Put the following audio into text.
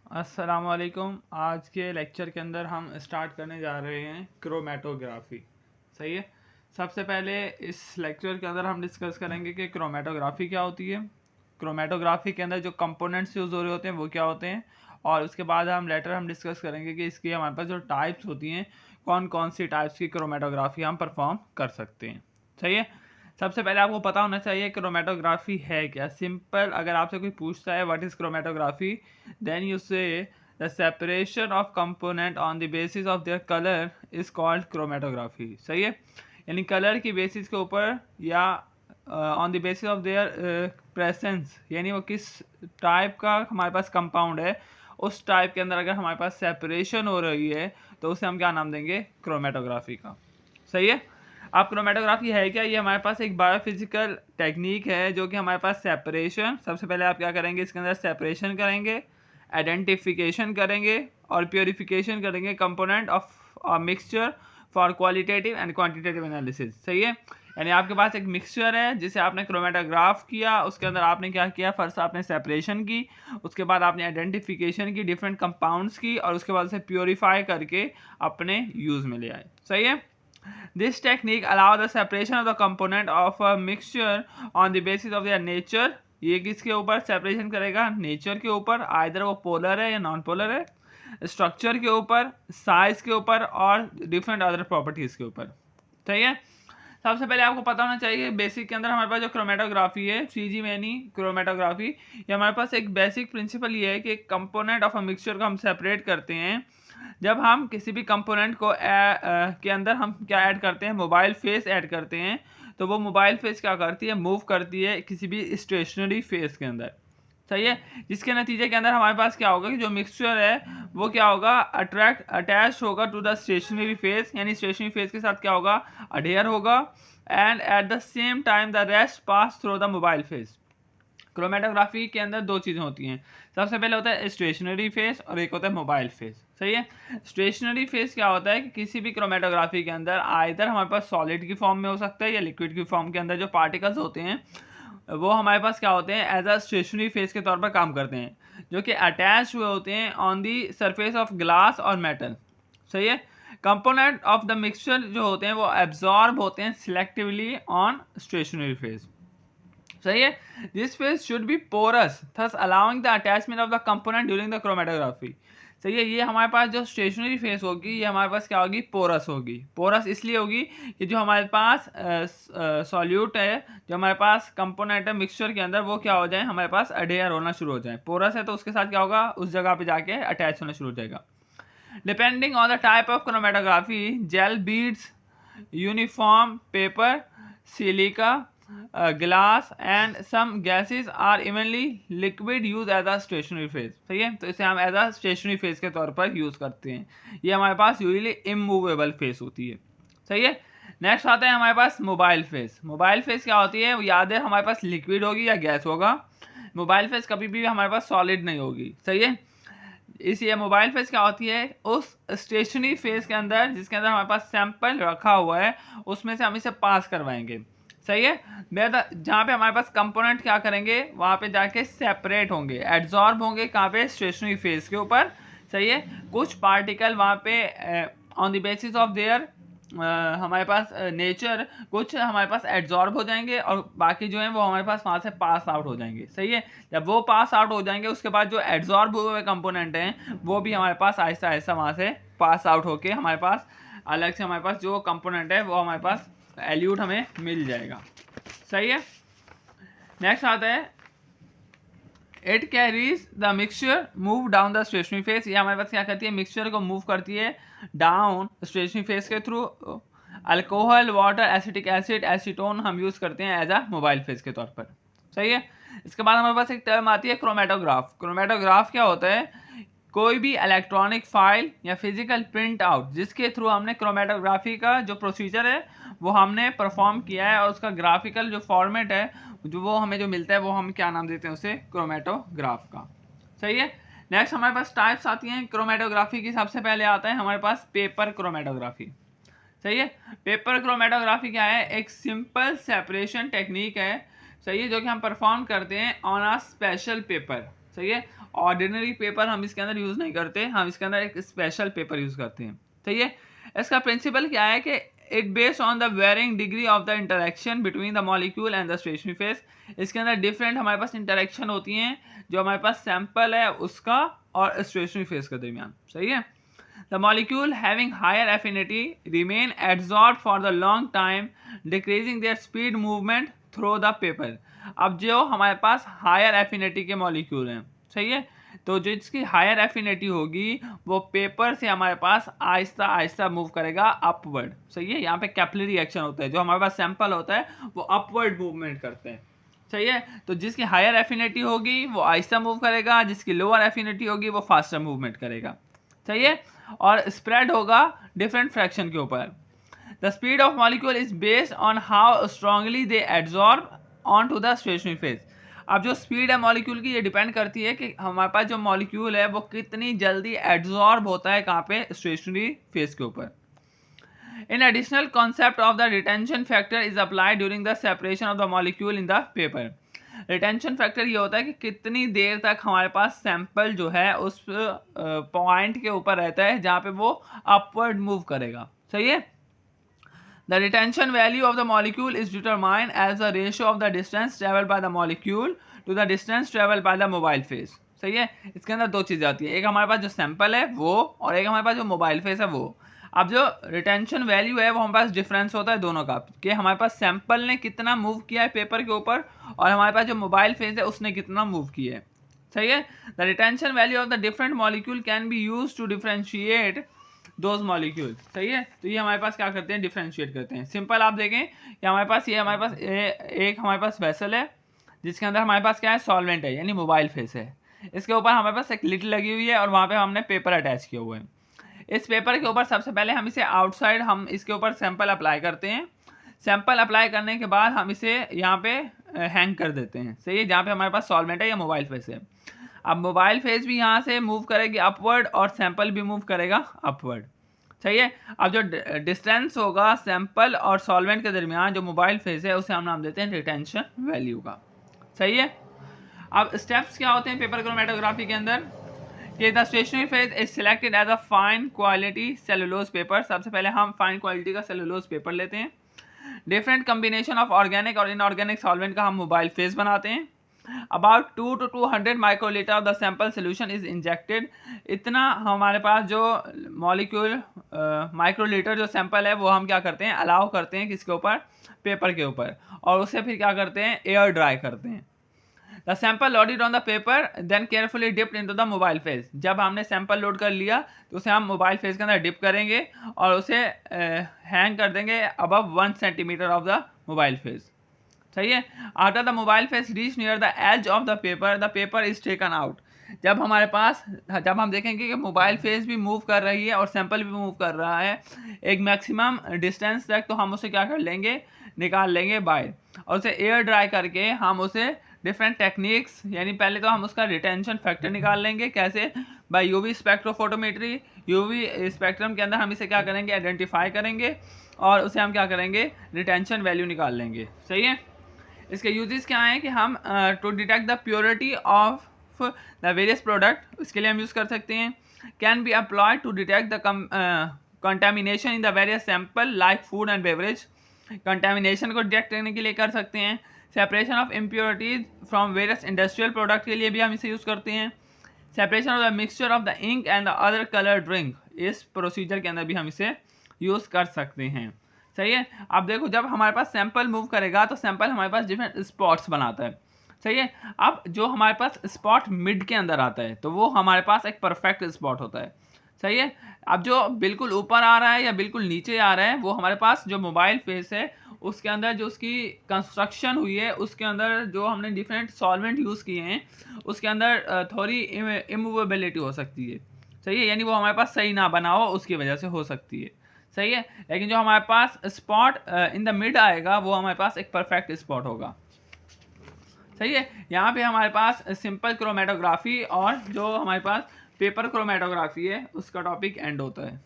अस्सलामुअलैकुम। आज के लेक्चर के अंदर हम स्टार्ट करने जा रहे हैं क्रोमेटोग्राफी। सही है। सबसे पहले इस लेक्चर के अंदर हम डिस्कस करेंगे कि क्रोमेटोग्राफी क्या होती है, क्रोमेटोग्राफी के अंदर जो कंपोनेंट्स यूज़ हो रहे होते हैं वो क्या होते हैं, और उसके बाद हम डिस्कस करेंगे कि इसकी हमारे पास जो टाइप्स होती हैं, कौन कौन सी टाइप्स की क्रोमेटोग्राफी हम परफॉर्म कर सकते हैं। सही है। सबसे पहले आपको पता होना चाहिए क्रोमेटोग्राफी है क्या। सिंपल, अगर आपसे कोई पूछता है what is chromatography, then you say the separation of component on the basis of their color is called chromatography। सही है। यानी कलर की बेसिस के ऊपर या on the basis of their presence, यानी वो किस टाइप का हमारे पास कंपाउंड है, उस टाइप के अंदर अगर हमारे पास सेपरेशन हो रही है तो उसे हम क्या नाम देंगे, क्रोमेटोग्राफी का। सही है। अब क्रोमेटोग्राफी है क्या, ये हमारे पास एक बायोफिजिकल टेक्निक है जो कि हमारे पास सेपरेशन, सबसे पहले आप क्या करेंगे, इसके अंदर सेपरेशन करेंगे, आइडेंटिफिकेशन करेंगे और प्योरीफिकेशन करेंगे component of mixture for qualitative and quantitative analysis. सही है। यानी आपके पास एक मिक्सचर है जिसे आपने क्रोमेटोग्राफ किया, उसके अंदर आपने क्या किया, फर्स्ट आपने सेपरेशन की, उसके बाद आपने आइडेंटिफिकेशन की डिफरेंट कंपाउंड्स की, और उसके बाद उसे प्योरीफाई करके अपने यूज़ में ले आए। सही है। This technique allow the separation of the component of a mixture on the basis of their nature। ये किसके ऊपर सेपरेशन करेगा, नेचर के ऊपर, आइदर वो पोलर है या नॉन पोलर है, स्ट्रक्चर के ऊपर, साइज के ऊपर और डिफरेंट अदर प्रॉपर्टीज के ऊपर। सही है। सबसे पहले आपको पता होना चाहिए बेसिक के अंदर हमारे पास जो क्रोमेटोग्राफी है, सीजी मैनी क्रोमेटोग्राफी, ये हमारे पास एक बेसिक प्रिंसिपल ये है कि एक कंपोनेंट ऑफ अ मिक्सचर को हम सेपरेट करते हैं जब हम किसी भी कंपोनेंट को के अंदर हम क्या ऐड करते हैं, मोबाइल फेस ऐड करते हैं, तो वो मोबाइल फेस क्या करती है, मूव करती है किसी भी स्टेशनरी फेस के अंदर। सही है। जिसके नतीजे के अंदर हमारे पास क्या होगा कि जो मिक्सचर है वो क्या होगा, अटैच होगा टू द स्टेशनरी फेस, यानी स्टेशनरी फेस के साथ क्या होगा, अडेयर होगा, and at the same time the rest pass through the mobile face. Chromatography के अंदर दो चीज़ें होती हैं, सबसे पहले होता है स्टेशनरी फेस और एक होता है मोबाइल फेस। सही है। स्टेशनरी फेस क्या होता है कि किसी भी क्रोमेटोग्राफी के अंदर आइदर हमारे पास सॉलिड की फॉर्म में हो सकता है या लिक्विड की फॉर्म के अंदर जो पार्टिकल्स होते हैं वो हमारे पास क्या होते हैं, एज अ स्टेशनरी फेस के तौर पर काम करते हैं, जो कि अटैच हुए होते हैं on the surface of glass और मेटल। सही है। कंपोनेंट ऑफ द मिक्सचर जो होते हैं वो एब्जॉर्ब होते हैं सिलेक्टिवली ऑन स्टेशनरी फेस। सही है। This phase should be porous thus allowing the attachment of the component during the chromatography. सही है। ये हमारे पास जो स्टेशनरी फेस होगी ये हमारे पास क्या होगी, पोरस होगी। पोरस इसलिए होगी कि जो हमारे पास सॉल्यूट है, जो हमारे पास कंपोनेंट है मिक्सचर के अंदर, वो क्या हो जाए, हमारे पास अडेयर होना शुरू हो जाए। पोरस है तो उसके साथ क्या होगा, उस जगह पे जाके अटैच होना शुरू हो जाएगा। Depending on the type of chromatography, gel beads, uniform paper, silica, glass and some gases are evenly liquid use as a stationary phase। सही है। तो इसे हम एज अ स्टेशनरी फेज के तौर पर यूज़ करते हैं। ये हमारे पास यूजली इमूवेबल फेस होती है। सही है। नेक्स्ट आता है हमारे पास मोबाइल फेस। मोबाइल फेस क्या होती है, याद है हमारे पास लिक्विड होगी या गैस होगा। मोबाइल फेस कभी भी हमारे पास सॉलिड नहीं होगी। सही है। इसलिए मोबाइल फेस क्या होती है, उस स्टेशनरी फेस के अंदर जिसके अंदर हमारे पास सैंपल रखा हुआ है उसमें से हम इसे पास करवाएंगे। सही है। जहाँ पे हमारे पास कंपोनेंट क्या करेंगे, वहाँ पे जाके सेपरेट होंगे, एड्जॉर्ब होंगे, कहाँ पे, स्टेशनरी फेस के ऊपर। सही है। कुछ पार्टिकल वहाँ पे on the basis of their हमारे पास नेचर, कुछ हमारे पास एड्जॉर्ब हो जाएंगे और बाकी जो है वो हमारे पास वहाँ से पास आउट हो जाएंगे। सही है। जब वो पास आउट हो जाएंगे उसके बाद जो एड्जॉर्ब हुए हुए कंपोनेंट हैं वो भी हमारे पास आहिस्ता आहिस्ता वहाँ से पास आउट होके हमारे पास अलग से हमारे पास जो कंपोनेंट है वो हमारे पास एल्यूट हमें मिल जाएगा। सही है। नेक्स्ट आता है it carries the mixture move down the stationary phase. ये हमारे पास क्या करती है, मिक्सचर को मूव करती है डाउन स्टेशनरी फेस के through. Alcohol, water, acetic acid, acetone हम यूज़ करते हैं एज अ मोबाइल फेस के तौर पर। सही है। इसके बाद हमारे पास एक टर्म आती है क्रोमेटोग्राफ। क्रोमेटोग्राफ क्या होता है, कोई भी इलेक्ट्रॉनिक फाइल या फिजिकल प्रिंट आउट जिसके थ्रू हमने क्रोमेटोग्राफी का जो प्रोसीजर है वो हमने परफॉर्म किया है और उसका ग्राफिकल जो फॉर्मेट है जो वो हमें जो मिलता है वो हम क्या नाम देते हैं उसे, क्रोमेटोग्राफ का। सही है। नेक्स्ट हमारे पास टाइप्स आती हैं क्रोमेटोग्राफी की। सबसे पहले आता है हमारे पास पेपर क्रोमेटोग्राफी। सही है। पेपर क्रोमेटोग्राफी क्या है, एक सिंपल सेपरेशन टेक्निक है। सही है। जो कि हम परफॉर्म करते हैं ऑन अ स्पेशल पेपर। सही है। ऑर्डिनरी पेपर हम इसके अंदर यूज़ नहीं करते, हम इसके अंदर एक स्पेशल पेपर यूज़ करते हैं। सही है। इसका प्रिंसिपल क्या है कि it based on the varying degree of the interaction between the molecule and the stationary phase. इसके अंदर डिफरेंट हमारे पास इंटरेक्शन होती हैं जो हमारे पास सैंपल है उसका और स्टेशनरी फेज के दरमियान। सही है। The molecule having higher affinity remain adsorbed for the long time, decreasing their speed movement through the paper. अब जो हमारे पास हायर एफिनिटी के मॉलिक्यूल हैं, सही है, तो जो इसकी हायर एफिनिटी होगी वो पेपर से हमारे पास आहिस्ता आहिस्ता मूव करेगा अपवर्ड। सही है। यहाँ पे कैपिलरी एक्शन होता है, जो हमारे पास सैंपल होता है वो अपवर्ड मूवमेंट करते हैं। सही है। तो जिसकी हायर एफिनिटी होगी वो आहिस्ता मूव करेगा, जिसकी लोअर एफिनिटी होगी वो फास्टर मूवमेंट करेगा। सही है। और स्प्रेड होगा डिफरेंट फ्रैक्शन के ऊपर। The speed of molecule is based on how strongly they adsorb on to the stationary phase. अब जो स्पीड है मॉलिक्यूल की ये डिपेंड करती है कि हमारे पास जो मॉलिक्यूल है वो कितनी जल्दी एड्सॉर्ब होता है कहाँ पे, स्टेशनरी फेज के ऊपर। An additional concept of the retention factor is applied during the separation of the molecule in the paper. Retention factor ये होता है कि कितनी देर तक हमारे पास सैंपल जो है उस पॉइंट के ऊपर रहता है जहाँ पे वो अपवर्ड मूव करेगा। सही है। The retention value of the molecule is determined as the ratio of the distance travelled by the molecule to the distance travelled by the mobile phase. सही है। इसके अंदर दो चीज़ें आती है, एक हमारे पास जो सैंपल है वो, और एक हमारे पास जो मोबाइल फेज है वो। अब जो रिटेंशन वैल्यू है वो हमारे पास डिफरेंस होता है दोनों का, कि हमारे पास सैंपल ने कितना मूव किया है पेपर के ऊपर और हमारे पास जो मोबाइल फेज है उसने कितना मूव किया है। सही है। The retention value of the different molecule can be use to differentiate those molecule. सही है। तो ये हमारे पास क्या करते हैं, डिफरेंशिएट करते हैं। सिंपल आप देखें कि हमारे पास एक हमारे पास वेसल है जिसके अंदर हमारे पास क्या है, सॉल्वेंट है यानी मोबाइल फेज है। इसके ऊपर हमारे पास एक लिड लगी हुई है और वहाँ पे हमने पेपर अटैच किया हुआ है। इस पेपर के ऊपर सबसे पहले हम इसे आउटसाइड हम इसके ऊपर सैंपल अप्लाई करते हैं। सैंपल अप्लाई करने के बाद हम इसे यहाँ पे हैंग कर देते हैं। सही है। जहाँ पे हमारे पास सॉल्वेंट है या मोबाइल फेज है। अब मोबाइल फेज भी यहाँ से मूव करेगी अपवर्ड और सैंपल भी मूव करेगा अपवर्ड। सही है। अब जो डिस्टेंस होगा सैंपल और सॉल्वेंट के दरमियान जो मोबाइल फेज है उसे हम नाम देते हैं रिटेंशन वैल्यू का। सही है। अब स्टेप्स क्या होते हैं पेपर क्रोमेटोग्राफी के अंदर, कि the stationary phase is selected as a fine quality cellulose paper. सबसे पहले हम फाइन क्वालिटी का सेलुलोज पेपर लेते हैं। डिफरेंट कम्बिनेशन ऑफ ऑर्गेनिक और इनऑर्गेनिक सॉल्वेंट का हम मोबाइल फेज बनाते हैं। About 2 to 200 microlitre of the sample solution is injected. इतना हमारे पास जो मॉलिक्यूल माइक्रोलीटर जो सैंपल है वो हम क्या करते हैं, अलाउ करते हैं किसके ऊपर, पेपर के ऊपर, और उसे फिर क्या करते हैं, एयर ड्राई करते हैं। The sample loaded on the paper then carefully dipped into the mobile phase. जब हमने सैंपल लोड कर लिया तो उसे हम मोबाइल फेज के अंदर डिप करेंगे और उसे हैंग कर देंगे above 1 centimetre of the mobile phase. सही है। After the mobile phase reach near the edge of the paper is taken out. जब हमारे पास, जब हम देखेंगे कि मोबाइल फेज भी मूव कर रही है और सैंपल भी मूव कर रहा है एक मैक्सिमम डिस्टेंस तक, तो हम उसे क्या कर लेंगे, निकाल लेंगे बाहर, और उसे एयर ड्राई करके हम उसे डिफरेंट टेक्निक्स, यानी पहले तो हम उसका रिटेंशन फैक्टर निकाल लेंगे। कैसे, by UV spectrophotometry. UV spectrum के अंदर हम इसे क्या करेंगे, आइडेंटिफाई करेंगे और उसे हम क्या करेंगे, रिटेंशन वैल्यू निकाल लेंगे। सही है। इसके यूजेस क्या हैं कि हम to detect the purity of the various product, इसके लिए हम यूज़ कर सकते हैं। Can be applied to detect the contamination in the various sample like food and beverage. Contamination को डिटेक्ट करने के लिए कर सकते हैं। Separation of impurities from various industrial product के लिए भी हम इसे यूज़ करते हैं। Separation of the mixture of the ink and the other colour drink, इस प्रोसीजर के अंदर भी हम इसे यूज़ कर सकते हैं। सही है। अब देखो जब हमारे पास सैंपल मूव करेगा तो सैंपल हमारे पास डिफरेंट स्पॉट्स बनाता है। सही है। अब जो हमारे पास स्पॉट मिड के अंदर आता है तो वो हमारे पास एक परफेक्ट स्पॉट होता है। सही है। अब जो बिल्कुल ऊपर आ रहा है या बिल्कुल नीचे आ रहा है वो हमारे पास जो मोबाइल फेस है उसके अंदर जो उसकी कंस्ट्रक्शन हुई है उसके अंदर जो हमने डिफरेंट सॉल्वेंट यूज़ किए हैं उसके अंदर थोड़ी इमूवेबिलिटी हो सकती है। सही है। यानी वो हमारे पास सही ना बना हो उसकी वजह से हो सकती है। सही है। लेकिन जो हमारे पास स्पॉट इन द मिड आएगा वो हमारे पास एक परफेक्ट स्पॉट होगा। सही है। यहाँ पे हमारे पास सिंपल क्रोमेटोग्राफी और जो हमारे पास पेपर क्रोमेटोग्राफी है उसका टॉपिक एंड होता है।